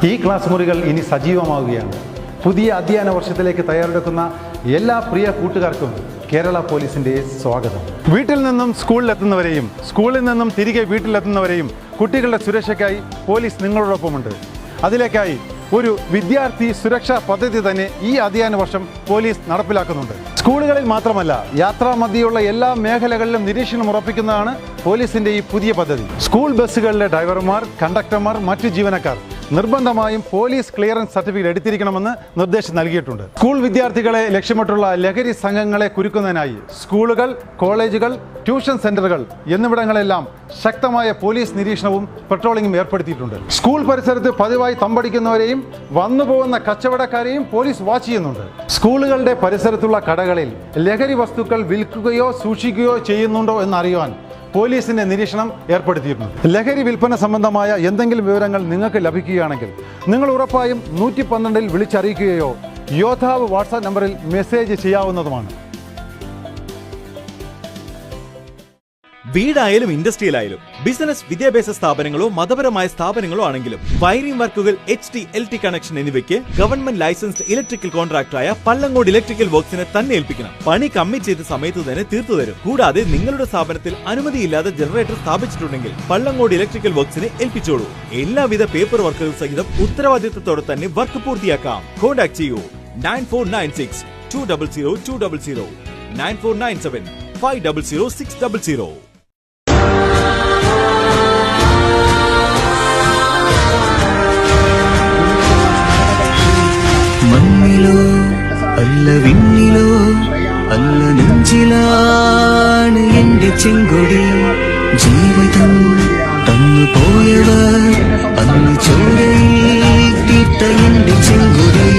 ഈ ക്ലാസ് മുറികൾ ഇനി സജീവമാവുകയാണ്. പുതിയ അധ്യയന വർഷത്തിലേക്ക് തയ്യാറെടുക്കുന്ന എല്ലാ പ്രിയ കൂട്ടുകാർക്കും കേരള പോലീസിൻ്റെ സ്വാഗതം. വീട്ടിൽ നിന്നും സ്കൂളിലെത്തുന്നവരെയും സ്കൂളിൽ നിന്നും തിരികെ വീട്ടിലെത്തുന്നവരെയും കുട്ടികളുടെ സുരക്ഷയ്ക്കായി പോലീസ് നിങ്ങളോടൊപ്പമുണ്ട്. അതിലേക്കായി ഒരു വിദ്യാർത്ഥി സുരക്ഷാ പദ്ധതി തന്നെ ഈ അധ്യയന വർഷം പോലീസ് നടപ്പിലാക്കുന്നുണ്ട്. സ്കൂളുകളിൽ മാത്രമല്ല, യാത്രാമധ്യയുള്ള എല്ലാ മേഖലകളിലും നിരീക്ഷണം ഉറപ്പിക്കുന്നതാണ് പോലീസിന്റെ ഈ പുതിയ പദ്ധതി. സ്കൂൾ ബസ്സുകളിലെ ഡ്രൈവർമാർ, കണ്ടക്ടർമാർ, മറ്റു ജീവനക്കാർ നിർബന്ധമായും പോലീസ് ക്ലിയറൻസ് സർട്ടിഫിക്കറ്റ് എടുത്തിരിക്കണമെന്ന് നിർദ്ദേശം നൽകിയിട്ടുണ്ട്. സ്കൂൾ വിദ്യാർത്ഥികളെ ലക്ഷ്യമിട്ടുള്ള ലഹരി സംഘങ്ങളെ കുരുക്കുന്നതിനായി സ്കൂളുകൾ, കോളേജുകൾ, ട്യൂഷൻ സെന്ററുകൾ എന്നിവിടങ്ങളെല്ലാം ശക്തമായ പോലീസ് നിരീക്ഷണവും പെട്രോളിംഗും ഏർപ്പെടുത്തിയിട്ടുണ്ട്. സ്കൂൾ പരിസരത്ത് പതിവായി തമ്പടിക്കുന്നവരെയും വന്നുപോകുന്ന കച്ചവടക്കാരെയും പോലീസ് വാച്ച് ചെയ്യുന്നുണ്ട്. സ്കൂളുകളുടെ പരിസരത്തുള്ള കടകളിൽ ലഹരി വസ്തുക്കൾ വിൽക്കുകയോ സൂക്ഷിക്കുകയോ ചെയ്യുന്നുണ്ടോ എന്നറിയുവാൻ പോലീസിന്റെ നിരീക്ഷണം ഏർപ്പെടുത്തിയിട്ടുണ്ട്. ലഹരി വിൽപ്പന സംബന്ധമായ എന്തെങ്കിലും വിവരങ്ങൾ നിങ്ങൾക്ക് ലഭിക്കുകയാണെങ്കിൽ നിങ്ങൾ ഉറപ്പായും 112-ൽ വിളിച്ചറിയിക്കുകയോ യോദ്ധാവ് വാട്സാപ്പ് നമ്പറിൽ മെസ്സേജ് ചെയ്യാവുന്നതുമാണ്. വീടായാലും ഇൻഡസ്ട്രിയിലായാലും ബിസിനസ്, വിദ്യാഭ്യാസ സ്ഥാപനങ്ങളോ മതപരമായ സ്ഥാപനങ്ങളോ ആണെങ്കിലും വയറിംഗ് വർക്കുകൾ, HT/LT കണക്ഷൻ എന്നിവയ്ക്ക് ഗവൺമെന്റ് ലൈസൻസ്ഡ് ഇലക്ട്രിക്കൽ കോൺട്രാക്ടറായ പള്ളങ്ങോട് ഇലക്ട്രിക്കൽ വർക്സിനെ തന്നെ ഏൽപ്പിക്കണം. പണി കമ്മിറ്റ് ചെയ്ത സമയത്ത് തന്നെ തീർത്തു തരും. കൂടാതെ നിങ്ങളുടെ സ്ഥാപനത്തിൽ അനുമതിയില്ലാതെ ജനറേറ്റർ സ്ഥാപിച്ചിട്ടുണ്ടെങ്കിൽ പള്ളങ്ങോട് ഇലക്ട്രിക്കൽ വർക്സിനെ ഏൽപ്പിച്ചോളൂ. എല്ലാവിധ പേപ്പർ വർക്കുകൾ സഹിതം ഉത്തരവാദിത്തത്തോടെ തന്നെ വർക്ക് പൂർത്തിയാക്കാം. കോൺടാക്ട് ചെയ്യൂ 9496 200 200 9497 500 600. മണ്ണിലോ അല്ല വിണ്ണിലോ അല്ല നെഞ്ചിലാണ് എന്റെ ചെങ്കൊടി. ജീവിതം തന്നു പോയവർ അന്ന് ചോരയിൽ തീർത്ത എന്റെ ചെങ്കൊടി.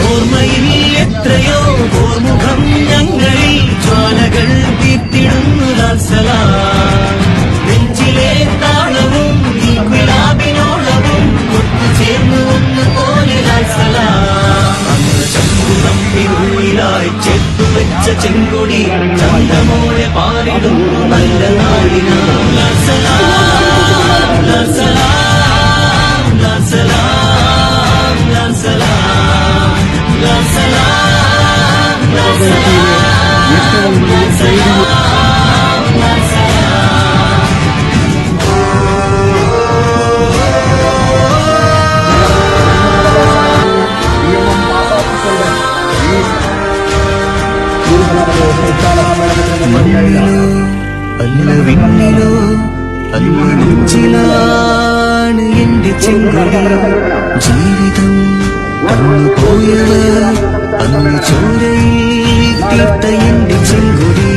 ഓർമ്മയിൽ എത്രയോ ഓർമുഖം ഞങ്ങളിൽ ജ്വാലകൾ തീർത്തിടുന്നു ലാൽസലാം. നെഞ്ചിലെ താളവും ഈ ഗുലാബിനോളവും ഒത്തുചേർന്നു ഒന്നുപോലെ ലാൽസലാം. അന്ന് ചങ്കുറമ്പിനുള്ളിലായി ചേർത്തുവെച്ച ചെങ്കൊടി ചന്തമോടെ പാറിടുന്നു നല്ല നാടിനാം. ലാൽസലാം ലാൽസലാം ലാൽസലാം ലാൽസലാം ലാൽസലാം ലാൽസലാം ലാൽസലാം. അല്ല വിണ്ണിലോ അല്ല നെഞ്ചിലാണ് എന്റെ ചെങ്കൊടി. ജീവിതം തന്നു പോയവർ അന്ന് ചോരയിൽ തീർത്ത എന്റെ ചെങ്കൊടി.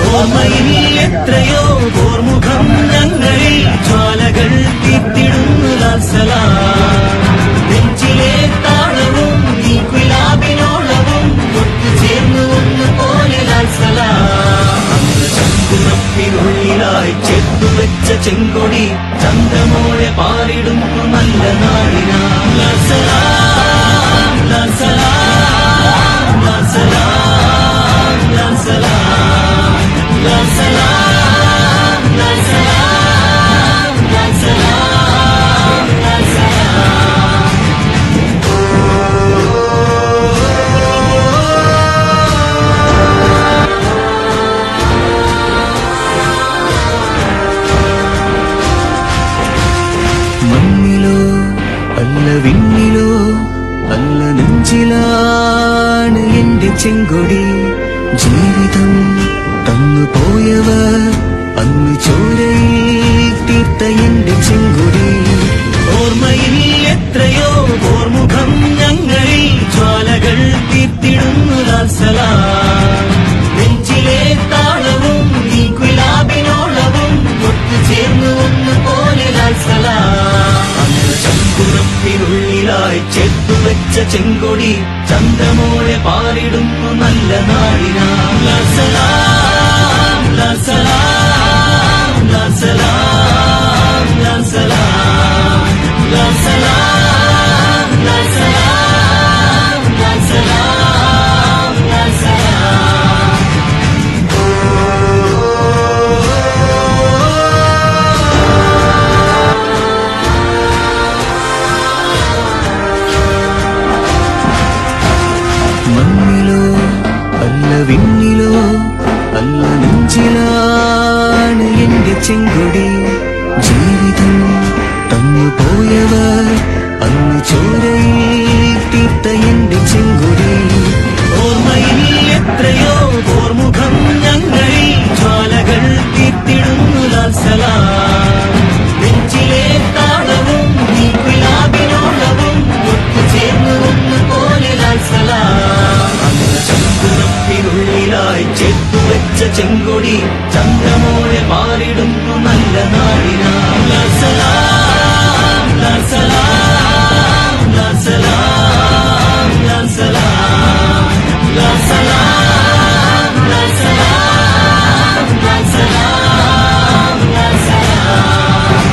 ഓർമ്മയിൽ എത്രയോ ഓർമുഖം ഞങ്ങളിൽ ജ്വാലകൾ തീർത്തിടുന്നു ലാൽസലാം. നെഞ്ചിലെ താളവും ഈ ഗുലാബിനോളവും ഒത്തുചേർന്നു ഒന്നുപോലെ ലാൽസലാം. അന്ന് ചങ്കുറപ്പിനുള്ളിലായി ചേർത്തുവെച്ച ചെങ്കൊടി ചന്തമോടെ പാറിടുന്നു നല്ല നാടിനാം. ലാൽസലാം ലാൽസലാം ലാൽസലാം ലാൽസലാം ലാൽസലാം ലാൽസലാം ലാൽസലാം ലാൽസലാം. മണ്ണിലോ അല്ല വിണ്ണിലോ അല്ല നെഞ്ചിലാണ് എന്റെ ചെങ്കൊടി. ജീവിതം തന്നു പോയവർ അന്ന് ചോരയിൽ തീർത്ത എന്റെ ചെങ്കൊടി. ഓർമ്മയിൽ എത്രയോ ഓർമുഖം ഞങ്ങളിൽ ജ്വാലകൾ തീർത്തിടുന്നു ലാൽസലാം. നെഞ്ചിലെ താളവും ഈ ഗുലാബിനോളവും ഒത്തുചേർന്നു ഒന്നുപോലെ ലാൽസലാം. അന്ന് ചങ്കുറപ്പിനുള്ളിലായി ചേർത്തുവെച്ച ചെങ്കൊടി ചന്തമോടെ പാറിടുന്നു നല്ല നാടിനാം. ലാൽസലാം ലാൽസലാം ലാൽസലാം ലാൽസലാം ലാൽസലാം ലാൽസലാം ലാൽസലാം ലാൽസലാം. ജീവിതം തന്നു പോയവർ അന്ന് ചോരയിൽ തീർത്ത എന്റെ ചെങ്കൊടി. ഓർമ്മയിൽ എത്രയോ ഓർമുഖം ഞങ്ങളിൽ ജ്വാലകൾ തീർത്തിടുന്നു ലാൽ സലാം. നെഞ്ചിലെ താളവും ഈ ഗുലാബിനോളവും ഒത്തുചേർന്നു ഒന്നുപോലെ ലാൽ സലാം. അന്ന് ചന്ദ്രപ്പിനുള്ളിലായി ചേർത്തുവെച്ച ചെങ്കൊടി ചന്ദ്രമോളെ മാറിടുന്നു നല്ല നാടിനാ. ലാൽ സലാം, ലാൽ സലാം, ലാൽ സലാം, ലാൽ സലാം, ലാൽ സലാം, ലാൽ സലാം, ലാൽ സലാം, ലാൽ സലാം.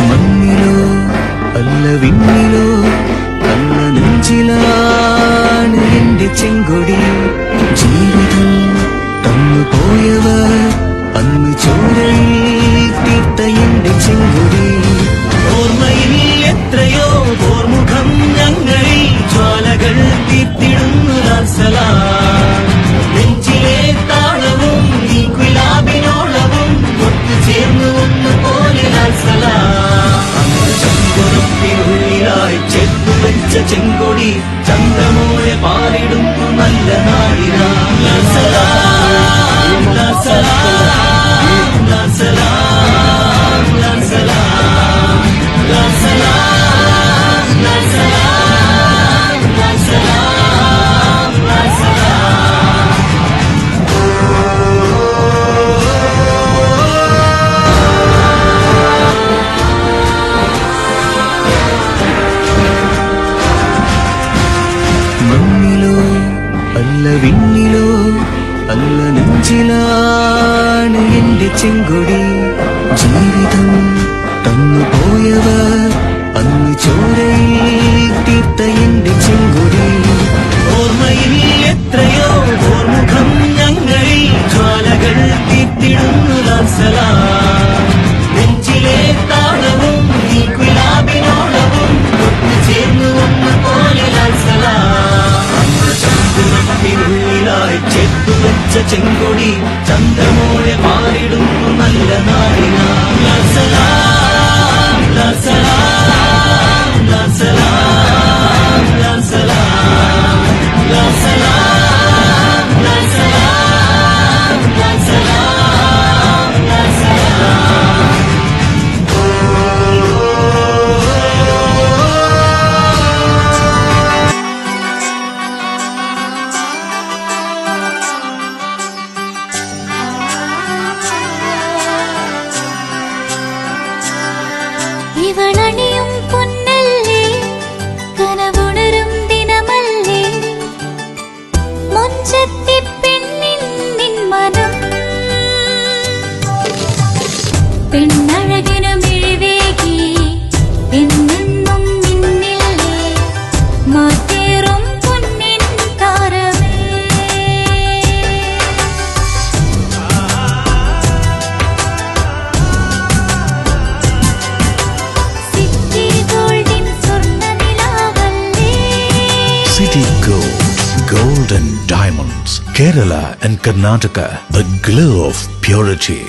മണ്ണിലോ അല്ല വിണ്ണിലോ അല്ല നെഞ്ചിലാണ് എന്റെ ചെങ്കൊടി. ജീവിതം തന്നു പോയവർ അന്ന് ചോരയിൽ തീർത്ത എന്റെ ചെങ്കൊടി. ഓർമ്മയിൽ എത്രയോ ഓർമുഖം ഞങ്ങളിൽ ജ്വാലകൾ തീർത്തിടുന്നു ലാൽ സലാം. നെഞ്ചിലെ താളവും ഈ ഗുലാബിനോളവും ഒത്തുചേർന്നു ഒന്നുപോലെ ലാൽ സലാം. അന്ന് ചന്ദ്രപ്പിനുള്ളിലായി ചേർത്തുവെച്ച ചെങ്കൊടി ചന്ദ്രമോളെ പാറിടുന്നു നല്ല നാടിനാ. ലാൽ സലാം, ലാൽ സലാം, ലാൽ സലാം, ലാൽ സലാം, ലാൽ സലാം, ലാൽ സലാം, ലാൽ സലാം, ലാൽ സലാം. മണ്ണിലോ അല്ല വിണ്ണിലോ അല്ല നെഞ്ചിലാണ് എന്റെ ചെങ്കൊടി. ജീവിതം തന്നു പോയവർ അന്ന് ചോരയിൽ തീർത്ത എന്റെ ചെങ്കൊടി. ഓർമ്മയിൽ എത്രയോ ഓർമുഖം ഞങ്ങളിൽ ജ്വാലകൾ തീർത്തിടുന്നു ലാൽ സലാം. നെഞ്ചിലെ താളവും ഈ ഗുലാബിനോളവും ഒത്തുചേർന്നു ഒന്നുപോലെ ലാൽ സലാം. ചന്ദ്രപ്പിനുള്ളിലായി ചേർത്തുവെച്ച ചെങ്കൊടി ചന്ദ്രമോളെ മാറിടുന്നു നല്ല നാടിനാ. ലാൽ സലാം, ലാൽ സലാം, ലാൽ സലാം, ലാൽ സലാം, ലാൽ സലാം, ലാൽ സലാം, ലാൽ സലാം, ലാൽ സലാം. ഇവളണിയും പൊന്നല്ലേ കനവുണരും ദിനമല്ലേ മുഞ്ചത്തി പെണ്ണിൻ നിൻ മനം പെണ്ണഴകിനു മിഴിവേകി എന്നെന്നും നിന്നില്ലേ മാറ്റേറും പൊന്നിൻ താരമേ. സിറ്റി ഗോൾഡിൻ സ്വർണ്ണനിലാവല്ലേ City Gold, Gold and Diamonds, Kerala and Karnataka, the glow of purity.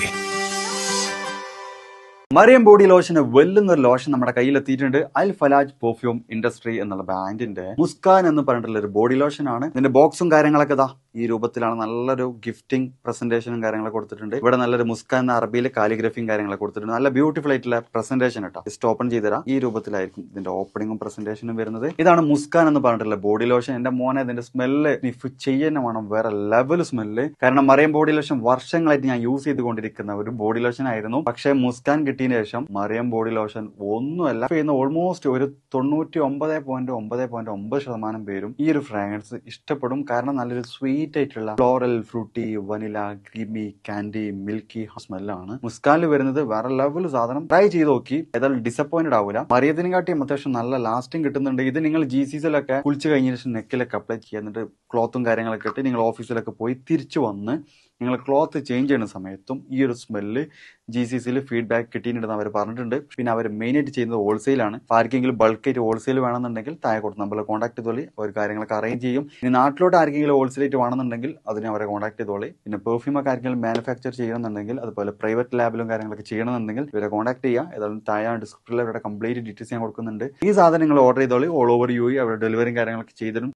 Mariyam body ലോഷന് വെല്ലുന്ന ഒരു ലോഷൻ നമ്മുടെ കയ്യിലെത്തിയിട്ടുണ്ട്. അൽ ഫലാജ് പെർഫ്യൂം ഇൻഡസ്ട്രി എന്നുള്ള ബ്രാൻഡിന്റെ മുസ്കാൻ എന്ന് പറഞ്ഞിട്ടുള്ള ഒരു ബോഡി ലോഷൻ ആണ്. ഇതിന്റെ ബോക്സും കാര്യങ്ങളൊക്കെ ഇതാ ഈ രൂപത്തിലാണ്. നല്ലൊരു ഗിഫ്റ്റിംഗ് പ്രസന്റേഷനും കാര്യങ്ങളൊക്കെ കൊടുത്തിട്ടുണ്ട്. ഇവിടെ നല്ലൊരു മുസ്കാൻ എന്ന അറബിയിലെ കാലിഗ്രഫിയും കാര്യങ്ങളൊക്കെ കൊടുത്തിട്ടുണ്ട്. നല്ല ബ്യൂട്ടിഫുൾ ആയിട്ടുള്ള പ്രസന്റേഷൻ കേട്ടോ. ജസ്റ്റ് ഓപ്പൺ ചെയ്തുതരാം. ഈ രൂപത്തിലായിരിക്കും ഇതിന്റെ ഓപ്പണിംഗും പ്രസന്റേഷനും വരുന്നത്. ഇതാണ് മുസ്കാൻ എന്ന് പറഞ്ഞിട്ടുള്ള ബോഡി ലോഷൻ. എന്റെ മോനെ ഇതിന്റെ സ്മെല്ല് സ്നിഫ് ചെയ്യുന്ന വേണം, വേറെ ലെവൽ സ്മെല്ല്. കാരണം മറിയം ബോഡി ലോഷൻ വർഷങ്ങളായിട്ട് ഞാൻ യൂസ് ചെയ്തുകൊണ്ടിരിക്കുന്ന ഒരു ബോഡി ലോഷൻ ആയിരുന്നു. പക്ഷേ മുസ്കാൻ കിട്ടിയതിന് ശേഷം മറിയം ബോഡി ലോഷൻ ഒന്നുമല്ല ചെയ്യുന്ന ഓൾമോസ്റ്റ് ഒരു 99.9% പേരും ഈ ഒരു ഫ്രാഗ്രൻസ് ഇഷ്ടപ്പെടും. കാരണം നല്ലൊരു സ്വീറ്റ് ആയിട്ടുള്ള floral, fruity, vanilla, creamy, candy, milky സ്മെല്ലാണ് മുസ്കാനിൽ വരുന്നത്. വേറെ ലെവൽ സാധനം. ട്രൈ ചെയ്ത് നോക്കി, ഏതായാലും ഡിസപ്പോയിന്റഡ് ആവില്ല. മറിയത്തിനെ കാട്ടിയും അത്യാവശ്യം നല്ല ലാസ്റ്റിംഗ് കിട്ടുന്നുണ്ട്. ഇത് നിങ്ങൾ GCCയിലൊക്കെ കുളിച്ച് കഴിഞ്ഞ ശേഷം നെക്കിലൊക്കെ അപ്ലൈ ചെയ്യുക. എന്നിട്ട് ക്ലോത്തും കാര്യങ്ങളൊക്കെ ഇട്ട് നിങ്ങൾ ഓഫീസിലൊക്കെ പോയി തിരിച്ചു വന്ന് നിങ്ങൾ ക്ലോത്ത് ചേഞ്ച് ചെയ്യുന്ന സമയത്തും ഈ ഒരു സ്മെല്ല് GCCയിൽ ഫീഡ്ബാക്ക് കിട്ടിയിട്ടുണ്ടെന്ന് അവർ പറഞ്ഞിട്ടുണ്ട്. പിന്നെ അവർ മെയിനായിട്ട് ചെയ്യുന്നത് ഹോൾസെയിലാണ്. ആർക്കെങ്കിലും ബൾക്കായിട്ട് ഹോൾസെയിൽ വേണമെന്നുണ്ടെങ്കിൽ താഴെ കൊടുത്ത് നമ്മളെ കോൺടാക്ട് ചെയ്തോളി, അവർ കാര്യങ്ങളൊക്കെ അറേഞ്ച് ചെയ്യും. ഇനി നാട്ടിലോട്ട് ആർക്കെങ്കിലും ഹോൾസെയിലായിട്ട് വേണമെന്നുണ്ടെങ്കിൽ അതിനെ അവരെ കോൺടാക്ട് ചെയ്തോളി. പിന്നെ പെർഫ്യൂമൊക്കെ ആർക്കെങ്കിലും മാനുഫാക്ചർ ചെയ്യണമെന്നുണ്ടെങ്കിൽ അതുപോലെ പ്രൈവറ്റ് ലാബിലും കാര്യങ്ങളൊക്കെ ചെയ്യണമെന്നുണ്ടെങ്കിൽ ഇവരെ കോൺടാക്ട് ചെയ്യുക. ഏതായാലും താഴെ ഡിസ്ക്രിപ്ഷനിൽ അവരുടെ കംപ്ലീറ്റ് ഡീറ്റെയിൽസ് ഞാൻ കൊടുക്കുന്നുണ്ട്. ഈ സാധനങ്ങൾ ഓർഡർ ചെയ്തോളി. ഓൾ ഓവർ UAE അവരുടെ ഡെലിവറിയും കാര്യങ്ങളൊക്കെ ചെയ്തിടും.